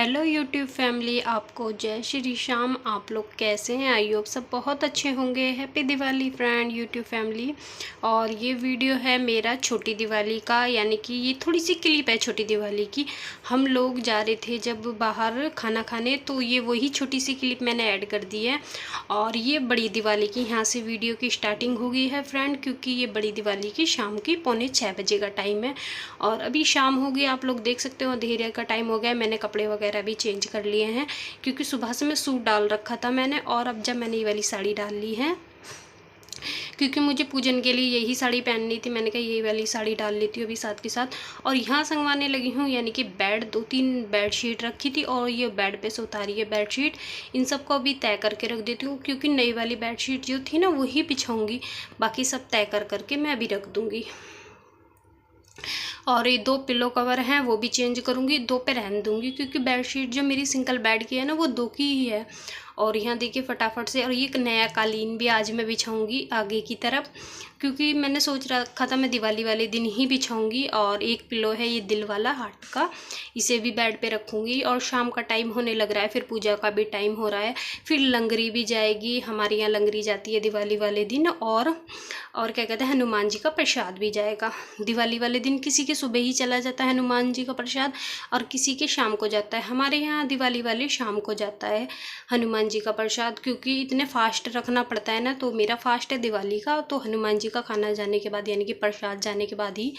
Hello YouTube family, आपको जय श्री श्याम। आप लोग कैसे हैं? आई होप सब बहुत अच्छे होंगे। Happy Diwali friend YouTube family. और ये वीडियो है मेरा छोटी दिवाली का, यानी कि ये थोड़ी सी क्लिप है छोटी दिवाली की। हम लोग जा रहे थे जब बाहर खाना खाने, तो ये वही छोटी सी क्लिप मैंने ऐड कर दी है। और ये बड़ी दिवाली की यहाँ से वीडियो की स्टार्टिंग हो गई है फ्रेंड, क्योंकि ये बड़ी दिवाली की शाम की 5:45 बजे का टाइम है। और अभी शाम हो गई, आप लोग देख सकते हो अंधेरे का टाइम हो गया। मैंने कपड़े वगैरह भी चेंज कर लिए हैं, क्योंकि सुबह से मैं सूट डाल रखा था मैंने, और अब जब मैंने ये वाली साड़ी डाल ली है, क्योंकि मुझे पूजन के लिए यही साड़ी पहननी थी। मैंने कहा यही वाली साड़ी डाल लेती हूँ अभी साथ के साथ। और यहाँ संगवाने लगी हूँ, यानी कि बेड 2-3 बेड शीट रखी थी और ये बेड पे से उतारी है बेड शीट। इन सबको अभी तय करके रख देती हूँ, क्योंकि नई वाली बेड शीट जो थी ना वही बिछाऊँगी, बाकी सब तय करके मैं अभी रख दूँगी। और ये 2 पिलो कवर हैं वो भी चेंज करूँगी, 2 पे रहने दूँगी, क्योंकि बेडशीट जो मेरी सिंगल बेड की है ना वो 2 की ही है। और यहाँ देखिए फटाफट से, और ये एक नया कालीन भी आज मैं बिछाऊँगी आगे की तरफ, क्योंकि मैंने सोच रखा था मैं दिवाली वाले दिन ही बिछाऊँगी। और एक पिलो है ये दिल वाला हार्ट का, इसे भी बेड पे रखूँगी। और शाम का टाइम होने लग रहा है, फिर पूजा का भी टाइम हो रहा है, फिर लंगरी भी जाएगी। हमारे यहाँ लंगरी जाती है दिवाली वाले दिन। और क्या कहते हैं, हनुमान जी का प्रसाद भी जाएगा दिवाली वाले दिन। किसी के सुबह ही चला जाता है हनुमान जी का प्रसाद, और किसी के शाम को जाता है। हमारे यहाँ दिवाली वाले शाम को जाता है हनुमान जी का प्रसाद, क्योंकि इतने फास्ट रखना पड़ता है ना। तो मेरा फास्ट है दिवाली का, तो हनुमान जी का खाना जाने के बाद, यानी कि प्रसाद जाने के बाद ही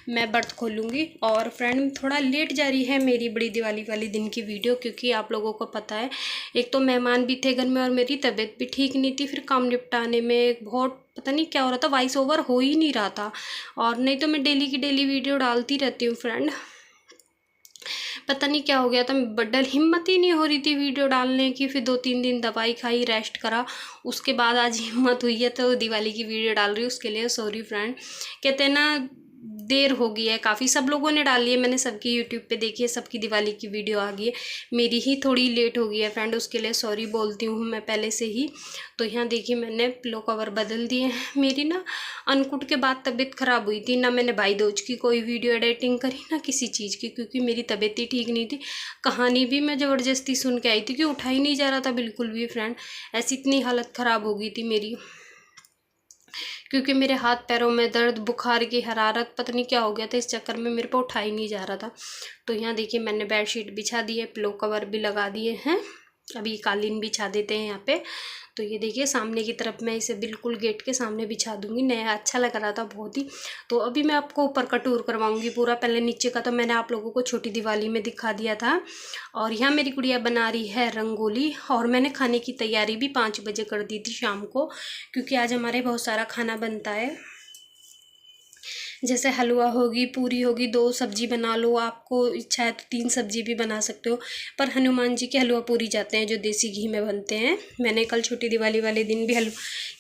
मैं व्रत खोलूँगी। और फ्रेंड थोड़ा लेट जा रही है मेरी बड़ी दिवाली वाले दिन की वीडियो, क्योंकि आप लोगों को पता है एक तो मेहमान भी थे घर में, और मेरी तबीयत भी ठीक नहीं थी। फिर काम निपटाने में बहुत पता नहीं क्या हो रहा था, वॉइस ओवर हो ही नहीं रहा था। और नहीं तो मैं डेली की डेली वीडियो डालती रहती हूँ फ्रेंड, पता नहीं क्या हो गया था, बड्डल हिम्मत ही नहीं हो रही थी वीडियो डालने की। फिर 2-3 दिन दवाई खाई, रेस्ट करा, उसके बाद आज हिम्मत हुई है तो दिवाली की वीडियो डाल रही हूँ। उसके लिए सॉरी फ्रेंड। कहते हैं ना देर हो गई है काफ़ी, सब लोगों ने डाली है, मैंने सबकी यूट्यूब पे देखी है, सबकी दिवाली की वीडियो आ गई है, मेरी ही थोड़ी लेट हो गई है फ्रेंड। उसके लिए सॉरी बोलती हूँ मैं पहले से ही। तो यहाँ देखिए मैंने पिलो कवर बदल दिए हैं। मेरी ना अन्नकूट के बाद तबीयत ख़राब हुई थी, ना मैंने भाई दूज की कोई वीडियो एडिटिंग करी ना किसी चीज़ की, क्योंकि मेरी तबीयत ही ठीक नहीं थी। कहानी भी मैं ज़बरदस्ती सुन के आई थी कि उठा ही नहीं जा रहा था बिल्कुल भी फ्रेंड, ऐसी इतनी हालत ख़राब हो गई थी मेरी, क्योंकि मेरे हाथ पैरों में दर्द, बुखार की हरारत, पता नहीं क्या हो गया था, इस चक्कर में मेरे को उठा ही नहीं जा रहा था। तो यहाँ देखिए मैंने बेडशीट बिछा दी है, पिलो कवर भी लगा दिए हैं, अभी कालीन बिछा देते हैं यहाँ पे। तो ये देखिए सामने की तरफ मैं इसे बिल्कुल गेट के सामने बिछा दूंगी, नया अच्छा लग रहा था बहुत ही। तो अभी मैं आपको ऊपर का टूर करवाऊंगी पूरा, पहले नीचे का तो मैंने आप लोगों को छोटी दिवाली में दिखा दिया था। और यहाँ मेरी गुड़िया बना रही है रंगोली, और मैंने खाने की तैयारी भी 5 बजे कर दी थी शाम को, क्योंकि आज हमारे बहुत सारा खाना बनता है। जैसे हलवा होगी, पूरी होगी, 2 सब्जी बना लो, आपको इच्छा है तो 3 सब्जी भी बना सकते हो। पर हनुमान जी के हलवा पूरी जाते हैं जो देसी घी में बनते हैं। मैंने कल छोटी दिवाली वाले दिन भी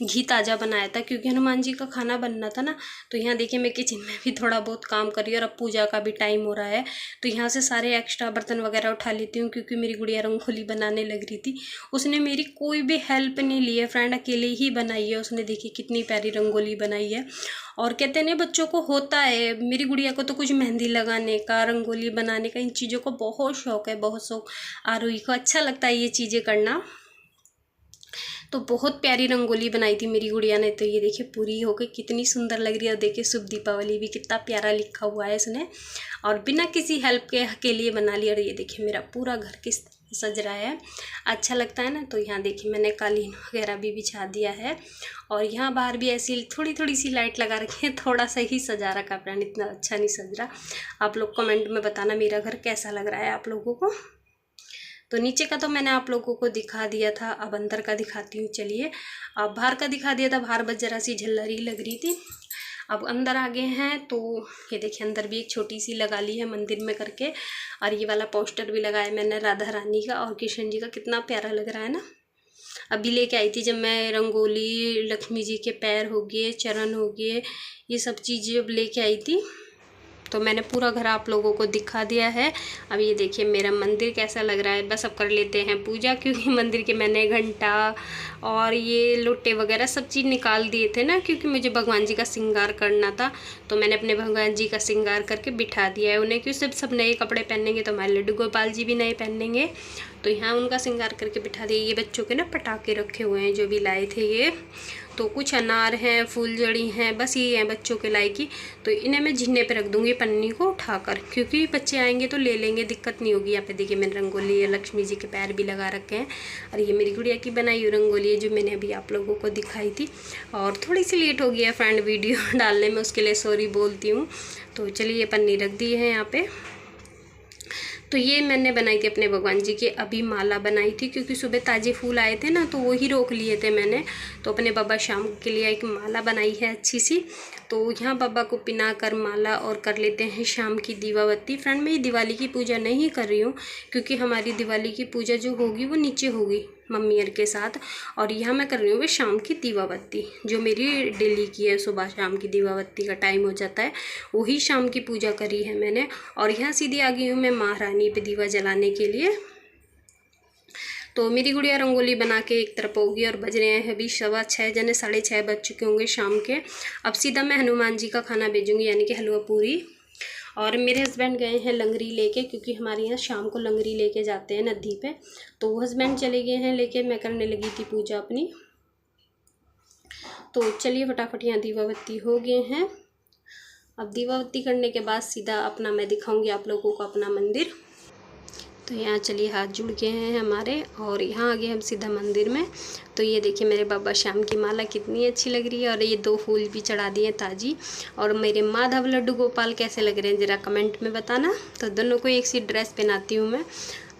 घी ताज़ा बनाया था, क्योंकि हनुमान जी का खाना बनना था ना। तो यहाँ देखिए मैं किचन में भी थोड़ा बहुत काम कर रही हूँ, और अब पूजा का भी टाइम हो रहा है, तो यहाँ से सारे एक्स्ट्रा बर्तन वगैरह उठा लेती हूँ, क्योंकि मेरी गुड़िया रंगोली बनाने लग रही थी। उसने मेरी कोई भी हेल्प नहीं ली है फ्रेंड, अकेले ही बनाई है उसने। देखिए कितनी प्यारी रंगोली बनाई है। और कहते हैं ना बच्चों को होता है, मेरी गुड़िया को तो कुछ मेहंदी लगाने का, रंगोली बनाने का, इन चीज़ों को बहुत शौक है, बहुत शौक। आरोही को अच्छा लगता है ये चीज़ें करना। तो बहुत प्यारी रंगोली बनाई थी मेरी गुड़िया ने। तो ये देखिए पूरी हो गई, कितनी सुंदर लग रही है। और देखिए शुभ दीपावली भी कितना प्यारा लिखा हुआ है इसने, और बिना किसी हेल्प के लिए बना लिया। और ये देखिए मेरा पूरा घर किस सज रहा है, अच्छा लगता है ना। तो यहाँ देखिए मैंने कालीन वगैरह भी बिछा दिया है, और यहाँ बाहर भी ऐसी थोड़ी थोड़ी सी लाइट लगा रखी है, थोड़ा सा ही सजा रखा फ्रेंड, इतना अच्छा नहीं सज रहा। आप लोग कमेंट में बताना मेरा घर कैसा लग रहा है आप लोगों को। तो नीचे का तो मैंने आप लोगों को दिखा दिया था, अब अंदर का दिखाती हूँ चलिए। अब बाहर का दिखा दिया था, बाहर बस जरा सी झल्लरी लग रही थी। अब अंदर आ गए हैं, तो ये देखिए अंदर भी एक छोटी सी लगा ली है मंदिर में करके। और ये वाला पोस्टर भी लगाया मैंने राधा रानी का और कृष्ण जी का, कितना प्यारा लग रहा है ना। अभी लेके आई थी जब मैं रंगोली, लक्ष्मी जी के पैर हो गए, चरण हो गए, ये सब चीज़ें जब लेके आई थी, तो मैंने पूरा घर आप लोगों को दिखा दिया है। अब ये देखिए मेरा मंदिर कैसा लग रहा है। बस अब कर लेते हैं पूजा, क्योंकि मंदिर के मैंने घंटा और ये लोटे वगैरह सब चीज़ निकाल दिए थे ना, क्योंकि मुझे भगवान जी का श्रृंगार करना था। तो मैंने अपने भगवान जी का श्रृंगार करके बिठा दिया है उन्हें, क्योंकि सब नए कपड़े पहनेंगे तो हमारे लड्डू गोपाल जी भी नए पहनेंगे। तो यहाँ उनका श्रृंगार करके बिठा दिया। ये बच्चों के ना पटाखे रखे हुए हैं जो भी लाए थे ये, तो कुछ अनार हैं, फूलझड़ी हैं, बस ये हैं बच्चों के लायकी। तो इन्हें मैं झिन्ने पे रख दूँगी पन्नी को उठाकर, क्योंकि बच्चे आएंगे तो ले लेंगे, दिक्कत नहीं होगी। यहाँ पे देखिए मैंने रंगोली है, लक्ष्मी जी के पैर भी लगा रखे हैं। और ये मेरी गुड़िया की बनाई हुई रंगोली है जो मैंने अभी आप लोगों को दिखाई थी। और थोड़ी सी लेट हो गया फ्रेंड वीडियो डालने में, उसके लिए सॉरी बोलती हूँ। तो चलिए ये पन्नी रख दी है यहाँ पे। तो ये मैंने बनाई थी अपने भगवान जी की अभी माला बनाई थी, क्योंकि सुबह ताज़े फूल आए थे ना, तो वो ही रोक लिए थे मैंने। तो अपने बाबा शाम के लिए एक माला बनाई है अच्छी सी। तो यहाँ बाबा को पिना कर माला और कर लेते हैं शाम की दीवाबत्ती। फ्रेंड मैं ये दिवाली की पूजा नहीं कर रही हूँ, क्योंकि हमारी दिवाली की पूजा जो होगी वो नीचे होगी मम्मी के साथ। और यहाँ मैं कर रही हूँ शाम की दीवाबत्ती, जो मेरी डेली की है। सुबह शाम की दीवाबत्ती का टाइम हो जाता है, वही शाम की पूजा करी है मैंने। और यहाँ सीधी आ गई हूँ मैं महारानी पे दीवा जलाने के लिए। तो मेरी गुड़िया रंगोली बना के एक तरफ होगी और बज रहे हैं अभी 6:15 जने 6:30 बज चुके होंगे शाम के। अब सीधा मैं हनुमान जी का खाना भेजूँगी, यानी कि हलवा पूरी। और मेरे हस्बैंड गए हैं लंगरी लेके, क्योंकि हमारे यहाँ शाम को लंगरी लेके जाते हैं नदी पे। तो हस्बैंड चले गए हैं लेके, मैं करने लगी थी पूजा अपनी। तो चलिए फटाफट यहाँ दीवाबत्ती हो गए हैं। अब दीवाबत्ती करने के बाद सीधा अपना मैं दिखाऊंगी आप लोगों को अपना मंदिर। तो यहाँ चलिए हाथ जुड़ गए हैं हमारे, और यहाँ आ गए हम सीधा मंदिर में। तो ये देखिए मेरे बाबा श्याम की माला कितनी अच्छी लग रही है, और ये 2 फूल भी चढ़ा दिए ताजी। और मेरे माधव लड्डू गोपाल कैसे लग रहे हैं ज़रा कमेंट में बताना। तो दोनों को एक सी ड्रेस पहनाती हूँ मैं।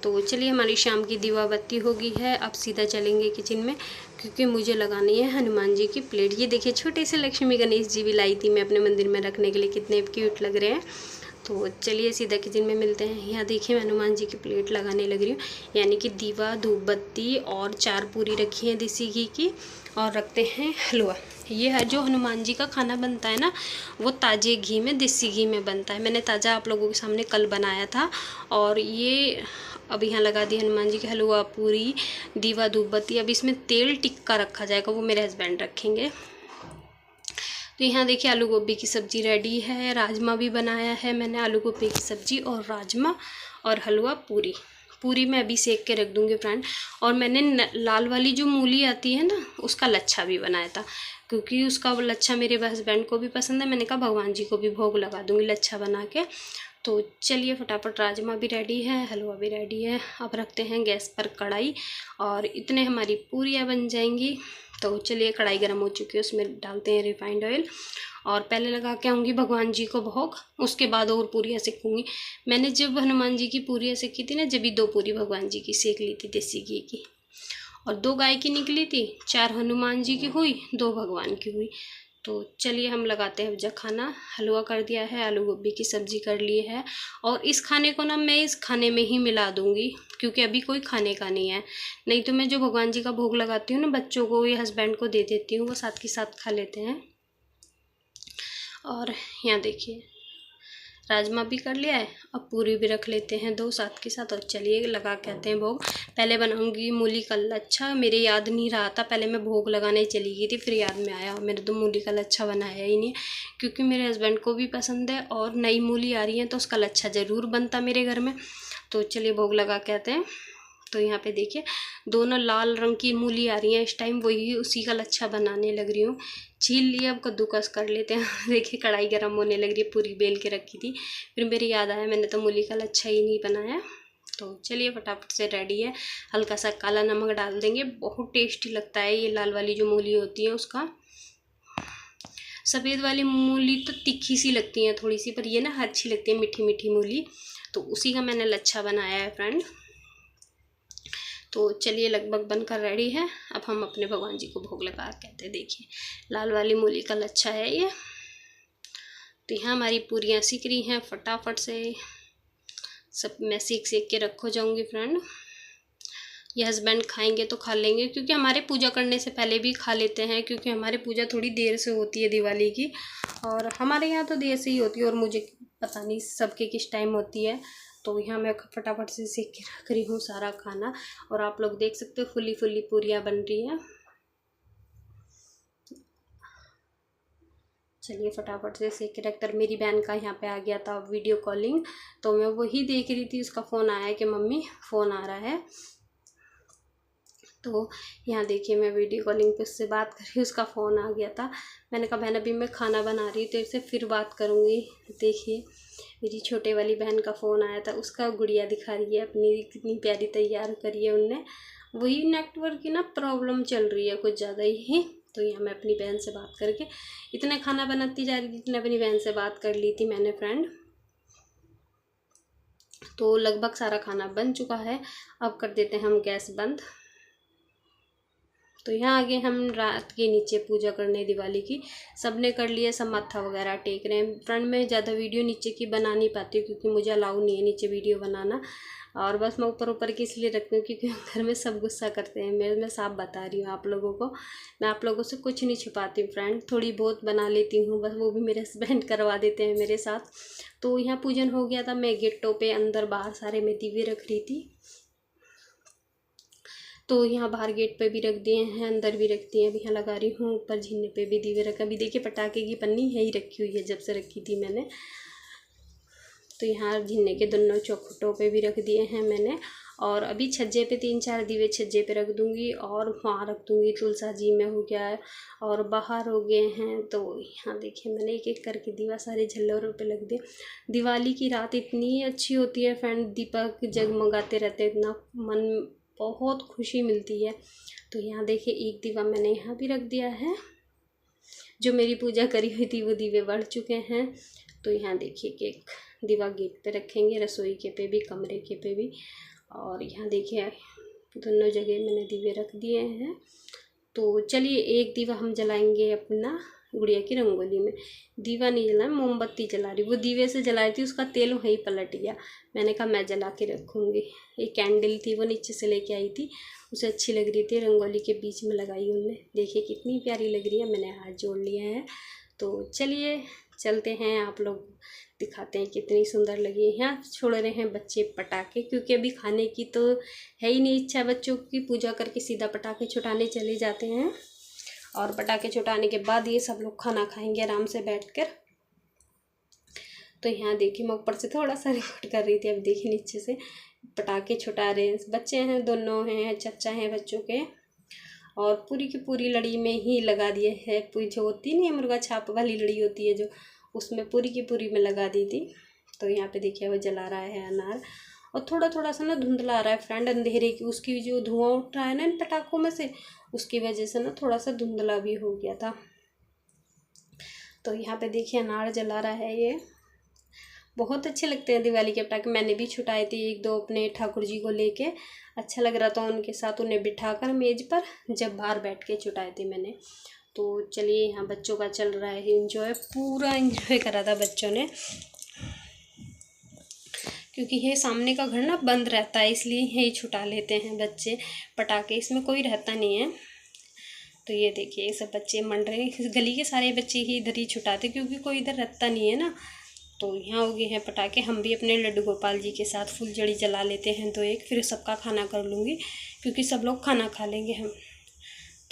तो चलिए हमारी शाम की दीवाबत्ती हो गई है। अब सीधा चलेंगे किचन में, क्योंकि मुझे लगानी है हनुमान जी की प्लेट। ये देखिए छोटे से लक्ष्मी गणेश जी भी लाई थी मैं अपने मंदिर में रखने के लिए, कितने क्यूट लग रहे हैं। तो चलिए सीधा किचन में मिलते हैं। यहाँ देखिए मैं हनुमान जी की प्लेट लगाने लग रही हूँ, यानी कि दीवा, धूप बत्ती और 4 पूरी रखी है देसी घी की, और रखते हैं हलवा। ये है जो हनुमान जी का खाना बनता है ना, वो ताज़े घी में, देसी घी में बनता है। मैंने ताज़ा आप लोगों के सामने कल बनाया था। और ये अब यहाँ लगा दी हनुमान जी की हलवा पूरी, दीवा, धूप बत्ती। अब इसमें तेल टिक्का रखा जाएगा, वो मेरे हस्बैंड रखेंगे। तो यहाँ देखिए आलू गोभी की सब्ज़ी रेडी है, राजमा भी बनाया है मैंने, आलू गोभी की सब्ज़ी और राजमा और हलवा पूरी। पूरी मैं अभी सेक के रख दूँगी फ्रेंड। और मैंने लाल वाली जो मूली आती है ना, उसका लच्छा भी बनाया था, क्योंकि उसका वो लच्छा मेरे हस्बैंड को भी पसंद है। मैंने कहा भगवान जी को भी भोग लगा दूँगी लच्छा बना के। तो चलिए फटाफट राजमा भी रेडी है, हलवा भी रेडी है। अब रखते हैं गैस पर कढ़ाई, और इतने हमारी पूरियाँ बन जाएंगी। तो चलिए कढ़ाई गर्म हो चुकी है, उसमें डालते हैं रिफाइंड ऑयल। और पहले लगा के आऊँगी भगवान जी को भोग, उसके बाद और पूरियाँ सेकूँगी। मैंने जब हनुमान जी की पूरियाँ सेकी थी ना, जब भी 2 पूरी भगवान जी की सेक ली थी देसी घी की, और 2 गाय की निकली थी, 4 हनुमान जी की हुई, 2 भगवान की हुई। तो चलिए हम लगाते हैं अब खाना। हलवा कर दिया है, आलू गोभी की सब्ज़ी कर ली है। और इस खाने को ना मैं इस खाने में ही मिला दूँगी, क्योंकि अभी कोई खाने का नहीं है। नहीं तो मैं जो भगवान जी का भोग लगाती हूँ ना, बच्चों को या हस्बैंड को दे देती हूँ, वो साथ के साथ खा लेते हैं। और यहाँ देखिए राजमा भी कर लिया है, अब पूरी भी रख लेते हैं 2 साथ के साथ। और चलिए लगा के आते हैं भोग। पहले बनाऊंगी मूली का लच्छा, मेरे याद नहीं रहा था, पहले मैं भोग लगाने चली गई थी, फिर याद में आया मैंने तो मूली का लच्छा बनाया ही नहीं, क्योंकि मेरे हस्बैंड को भी पसंद है। और नई मूली आ रही है तो उसका लच्छा ज़रूर बनता मेरे घर में। तो चलिए भोग लगा के आते हैं। तो यहाँ पे देखिए दोनों लाल रंग की मूली आ रही हैं इस टाइम, वही उसी का लच्छा बनाने लग रही हूँ। छील लिया, अब कद्दूकस कर लेते हैं। देखिए कढ़ाई गर्म होने लग रही है, पूरी बेल के रखी थी, फिर मेरी याद आया मैंने तो मूली का लच्छा ही नहीं बनाया। तो चलिए फटाफट से रेडी है। हल्का सा काला नमक डाल देंगे, बहुत टेस्टी लगता है ये लाल वाली जो मूली होती है उसका। सफ़ेद वाली मूली तो तीखी सी लगती है थोड़ी सी, पर ये ना अच्छी लगती है मीठी मीठी मूली। तो उसी का मैंने लच्छा बनाया है फ्रेंड। तो चलिए लगभग बनकर रेडी है। अब हम अपने भगवान जी को भोग लगा कहते हैं। देखिए लाल वाली मूली का लच्छा है ये। तो यहाँ हमारी पूरियाँ सीख रही हैं, फटाफट से सब मैं सेक के रखो जाऊँगी फ्रेंड। ये हस्बैंड खाएंगे तो खा लेंगे, क्योंकि हमारे पूजा करने से पहले भी खा लेते हैं, क्योंकि हमारी पूजा थोड़ी देर से होती है दिवाली की, और हमारे यहाँ तो देर से ही होती है, और मुझे पता नहीं सबके किस टाइम होती है। तो यहाँ मैं फटाफट से सेक के रख रही हूँ सारा खाना, और आप लोग देख सकते हो फुली फुली पूरियाँ बन रही हैं। चलिए फटाफट से सेक के रखकर, मेरी बहन का यहाँ पे आ गया था वीडियो कॉलिंग, तो मैं वही देख रही थी, उसका फ़ोन आया कि मम्मी फ़ोन आ रहा है। तो यहाँ देखिए मैं वीडियो कॉलिंग पे उससे बात कर रही, उसका फ़ोन आ गया था। मैंने कहा बहन अभी मैं खाना बना रही हूँ, तो इससे फिर बात करूँगी। देखिए मेरी छोटे वाली बहन का फ़ोन आया था, उसका गुड़िया दिखा रही है अपनी, कितनी प्यारी तैयार करी है उनने। वही नेटवर्क की ना प्रॉब्लम चल रही है कुछ ज़्यादा ही। तो यहाँ मैं अपनी बहन से बात करके इतना खाना बनाती जा रही थी, इतना अपनी बहन से बात कर ली थी मैंने फ्रेंड। तो लगभग सारा खाना बन चुका है, अब कर देते हैं हम गैस बंद। तो यहाँ आगे हम रात के नीचे पूजा करने दिवाली की, सबने कर लिया, सब माथा वगैरह टेक रहे हैं। फ्रंट में ज़्यादा वीडियो नीचे की बना नहीं पाती हूँ, क्योंकि मुझे अलाउ नहीं है नीचे वीडियो बनाना, और बस मैं ऊपर ऊपर की इसलिए रखती हूँ क्योंकि घर में सब गुस्सा करते हैं। मैं साफ बता रही हूँ आप लोगों को, मैं आप लोगों से कुछ नहीं छुपाती हूँ फ्रेंड, थोड़ी बहुत बना लेती हूँ बस, वो भी मेरे हस्बैंड करवा देते हैं मेरे साथ। तो यहाँ पूजन हो गया था, मैं गेटों पे अंदर बाहर सारे में दीवे रख रही थी। तो यहाँ बाहर गेट पे भी रख दिए हैं, अंदर भी रख दिए हैं, अभी यहाँ लगा रही हूँ, ऊपर झीने पे भी दीवे रखा। अभी देखिए पटाखे की पन्नी है ही रखी हुई है, जब से रखी थी मैंने। तो यहाँ झीने के दोनों चौखटों पे भी रख दिए हैं मैंने, और अभी छज्जे पे 3-4 दीवे छज्जे पे रख दूँगी, और वहाँ रख दूँगी तुलसा जी में हो गया है, और बाहर हो गए हैं। तो यहाँ देखिए मैंने एक एक करके दीवा सारे झल्लरों पे लग दिए। दिवाली की रात इतनी अच्छी होती है फ्रेंड, दीपक जगमगाते रहते हैं, इतना मन बहुत खुशी मिलती है। तो यहाँ देखिए एक दीवा मैंने यहाँ भी रख दिया है, जो मेरी पूजा करी हुई थी वो दीवे बढ़ चुके हैं। तो यहाँ देखिए कि एक दीवा गेट पे रखेंगे, रसोई के पे भी, कमरे के पे भी, और यहाँ देखिए दोनों जगह मैंने दीवे रख दिए हैं। तो चलिए एक दीवा हम जलाएंगे अपना गुड़िया की रंगोली में। दीवा नहीं जला, मोमबत्ती जला रही, वो दीवे से जलाई थी, उसका तेल वहीं पलट गया, मैंने कहा मैं जला के रखूँगी। एक कैंडल थी वो नीचे से लेके आई थी, उसे अच्छी लग रही थी, रंगोली के बीच में लगाई उनने, देखिए कितनी प्यारी लग रही है, मैंने हाथ जोड़ लिया है। तो चलिए चलते हैं, आप लोग दिखाते हैं कितनी सुंदर लगी है। यहाँ छोड़ रहे हैं बच्चे पटाखे, क्योंकि अभी खाने की तो है ही नहीं इच्छा बच्चों की, पूजा करके सीधा पटाखे छुटाने चले जाते हैं, और पटाखे छुटाने के बाद ये सब लोग खाना खाएंगे आराम से बैठकर। तो यहाँ देखिए मैं ऊपर से थोड़ा सा रिकॉर्ड कर रही थी, अब देखिए नीचे से पटाखे छुटा रहे हैं, बच्चे हैं, दोनों हैं, चचा हैं बच्चों के, और पूरी की पूरी लड़ी में ही लगा दिए है, जो होती नहीं है मुर्गा छाप वाली लड़ी होती है जो, उसमें पूरी की पूरी में लगा दी थी। तो यहाँ पे देखिए वो जला रहा है अनार, और थोड़ा थोड़ा सा ना धुंधला आ रहा है फ्रेंड, अंधेरे की उसकी जो धुआं उठ रहा है ना इन पटाखों में से, उसकी वजह से ना थोड़ा सा धुंधला भी हो गया था। तो यहाँ पे देखिए अनार जला रहा है, ये बहुत अच्छे लगते हैं दिवाली के पटाखे। मैंने भी छुटाए थे 1-2 अपने ठाकुर जी को लेके, अच्छा लग रहा था उनके साथ उन्हें बिठाकर मेज़ पर, जब बाहर बैठ के छुटाए थे मैंने। तो चलिए यहाँ बच्चों का चल रहा है एंजॉय, पूरा एंजॉय करा था बच्चों ने, क्योंकि ये सामने का घर ना बंद रहता है, इसलिए यही छुटा लेते हैं बच्चे पटाखे, इसमें कोई रहता नहीं है। तो ये देखिए ये सब बच्चे मंड रहे हैं, गली के सारे बच्चे ही इधर ही छुटाते, क्योंकि कोई इधर रहता नहीं है ना। तो यहाँ हो गए हैं पटाखे, हम भी अपने लड्डू गोपाल जी के साथ फुलझड़ी जला लेते हैं 2-1, फिर सबका खाना कर लूँगी, क्योंकि सब लोग खाना खा लेंगे हम।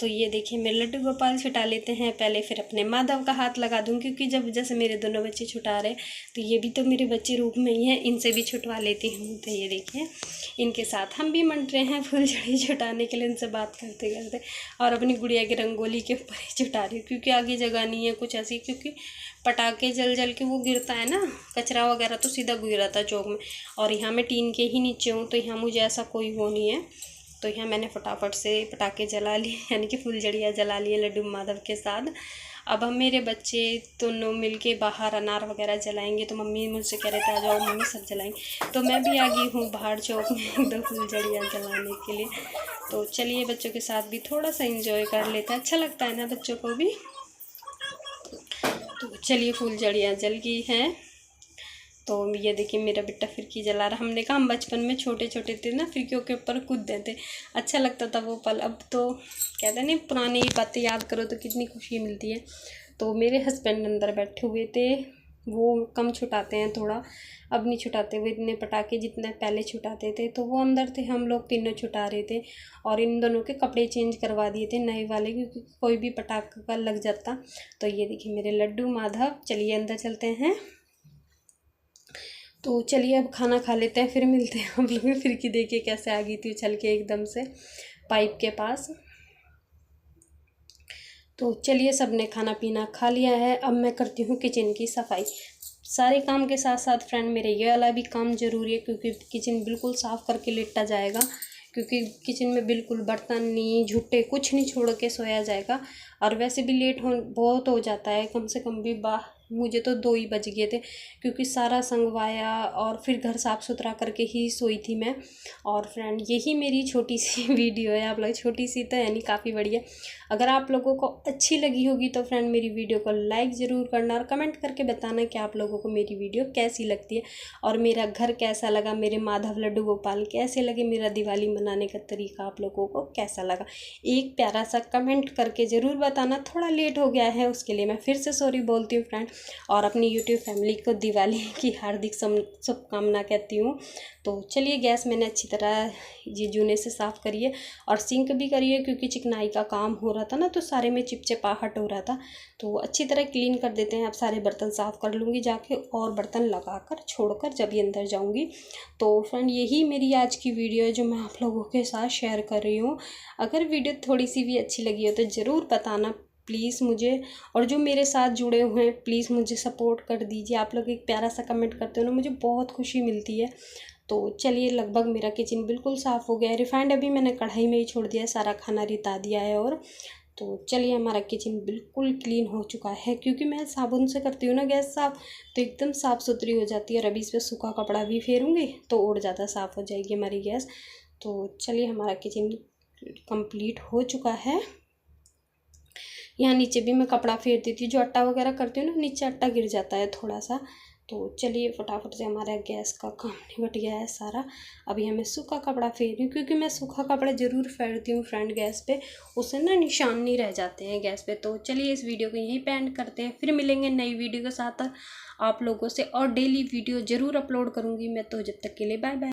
तो ये देखिए मैं लड्डू गोपाल छुटा लेते हैं पहले, फिर अपने माधव का हाथ लगा दूँ, क्योंकि जब जैसे मेरे दोनों बच्चे छुटा रहे, तो ये भी तो मेरे बच्चे रूप में ही हैं, इनसे भी छुटवा लेती हूँ। तो ये देखिए इनके साथ हम भी मंड रहे हैं फुलझड़ी छुटाने के लिए, इनसे बात करते करते, और अपनी गुड़िया की रंगोली के ऊपर ही छुटा रही हूँ, क्योंकि आगे जगह नहीं है कुछ ऐसी, क्योंकि पटाखे जल जल के वो गिरता है ना कचरा वगैरह, तो सीधा गिरा था चौक में, और यहाँ मैं टीन के ही नीचे हूँ, तो यहाँ मुझे ऐसा कोई वो नहीं है। तो यहाँ मैंने फटाफट से पटाखे जला लिए, यानी कि फुलझड़ियाँ जला लिए लड्डू माधव के साथ। अब हम मेरे बच्चे दोनों मिलके बाहर अनार वगैरह जलाएंगे, तो मम्मी मुझसे कह रहे थे आ जाओ मम्मी सब जलाएंगे, तो मैं भी आ गई हूँ बाहर चौक में 2 फुलझड़ियाँ जलाने के लिए। तो चलिए बच्चों के साथ भी थोड़ा सा इंजॉय कर लेते हैं, अच्छा लगता है ना बच्चों को भी। तो चलिए फुलझड़ियाँ जल गई हैं, तो ये देखिए मेरा बेटा फिरकी जला रहा। हमने कहा हम बचपन में छोटे छोटे थे ना, फिरकियों के ऊपर कूदते थे, अच्छा लगता था वो पल। अब तो कहते हैं नहीं, पुरानी बातें याद करो तो कितनी खुशी मिलती है। तो मेरे हस्बैंड अंदर बैठे हुए थे, वो कम छुटाते हैं थोड़ा, अब नहीं छुटाते वो इतने पटाखे जितने पहले छुटाते थे। तो वो अंदर थे, हम लोग तीनों छुटा रहे थे और इन दोनों के कपड़े चेंज करवा दिए थे नए वाले, क्योंकि कोई भी पटाखा का लग जाता। तो ये देखिए मेरे लड्डू माधव। चलिए अंदर चलते हैं। तो चलिए अब खाना खा लेते हैं, फिर मिलते हैं। हम लोग फिरकी देखिए कैसे आ गई थी उछल के एकदम से पाइप के पास। तो चलिए सबने खाना पीना खा लिया है, अब मैं करती हूँ किचन की सफाई। सारे काम के साथ साथ फ्रेंड मेरे ये वाला भी काम ज़रूरी है, क्योंकि किचन बिल्कुल साफ़ करके लेटा जाएगा, क्योंकि किचन में बिल्कुल बर्तन नहीं, झूठे कुछ नहीं छोड़ के सोया जाएगा। और वैसे भी लेट बहुत हो जाता है, कम से कम भी मुझे तो 2 ही बज गए थे, क्योंकि सारा संगवाया और फिर घर साफ़ सुथरा करके ही सोई थी मैं। और फ्रेंड यही मेरी छोटी सी वीडियो है, आप लोग छोटी सी तो यानी काफ़ी बड़ी है। अगर आप लोगों को अच्छी लगी होगी तो फ्रेंड मेरी वीडियो को लाइक ज़रूर करना और कमेंट करके बताना कि आप लोगों को मेरी वीडियो कैसी लगती है और मेरा घर कैसा लगा, मेरे माधव लड्डू गोपाल कैसे लगे, मेरा दिवाली मनाने का तरीका आप लोगों को कैसा लगा। एक प्यारा सा कमेंट करके ज़रूर बताना। थोड़ा लेट हो गया है, उसके लिए मैं फिर से सॉरी बोलती हूँ फ्रेंड, और अपनी यूट्यूब फैमिली को दिवाली की हार्दिक शुभकामना कहती हूँ। तो चलिए गैस मैंने अच्छी तरह ये जूने से साफ़ करिए और सिंक भी करिए, क्योंकि चिकनाई का काम हो रहा था ना, तो सारे में चिपचिपाहट हो रहा था। तो अच्छी तरह क्लीन कर देते हैं। अब सारे बर्तन साफ़ कर लूँगी जाके, और बर्तन लगाकर छोड़कर जब भी अंदर जाऊँगी। तो फ्रेंड यही मेरी आज की वीडियो है जो मैं आप लोगों के साथ शेयर कर रही हूँ। अगर वीडियो थोड़ी सी भी अच्छी लगी हो तो ज़रूर बताना प्लीज़ मुझे, और जो मेरे साथ जुड़े हुए हैं प्लीज़ मुझे सपोर्ट कर दीजिए। आप लोग एक प्यारा सा कमेंट करते हो ना, मुझे बहुत खुशी मिलती है। तो चलिए लगभग मेरा किचन बिल्कुल साफ़ हो गया है। रिफाइंड अभी मैंने कढ़ाई में ही छोड़ दिया है, सारा खाना रिता दिया है। और तो चलिए हमारा किचन बिल्कुल क्लीन हो चुका है, क्योंकि मैं साबुन से करती हूँ ना गैस साफ़, तो एकदम साफ़ सुथरी हो जाती है। और अभी इस पर सूखा कपड़ा भी फेरूँगी तो और ज़्यादा साफ़ हो जाएगी हमारी गैस। तो चलिए हमारा किचन कंप्लीट हो चुका है। यहाँ नीचे भी मैं कपड़ा फेर देती हूँ, जो आटा वगैरह करती हूँ ना, नीचे आटा गिर जाता है थोड़ा सा। तो चलिए फटाफट से हमारा गैस का काम निपट गया है सारा। अभी हमें सूखा कपड़ा फेर रही हूँ, क्योंकि मैं सूखा कपड़ा ज़रूर फेरती हूँ फ्रेंड गैस पे, उससे ना निशान नहीं रह जाते हैं गैस पे। तो चलिए इस वीडियो को यहीं पे एंड करते हैं, फिर मिलेंगे नई वीडियो के साथ आप लोगों से, और डेली वीडियो ज़रूर अपलोड करूँगी मैं। तो जब तक के लिए बाय बाय।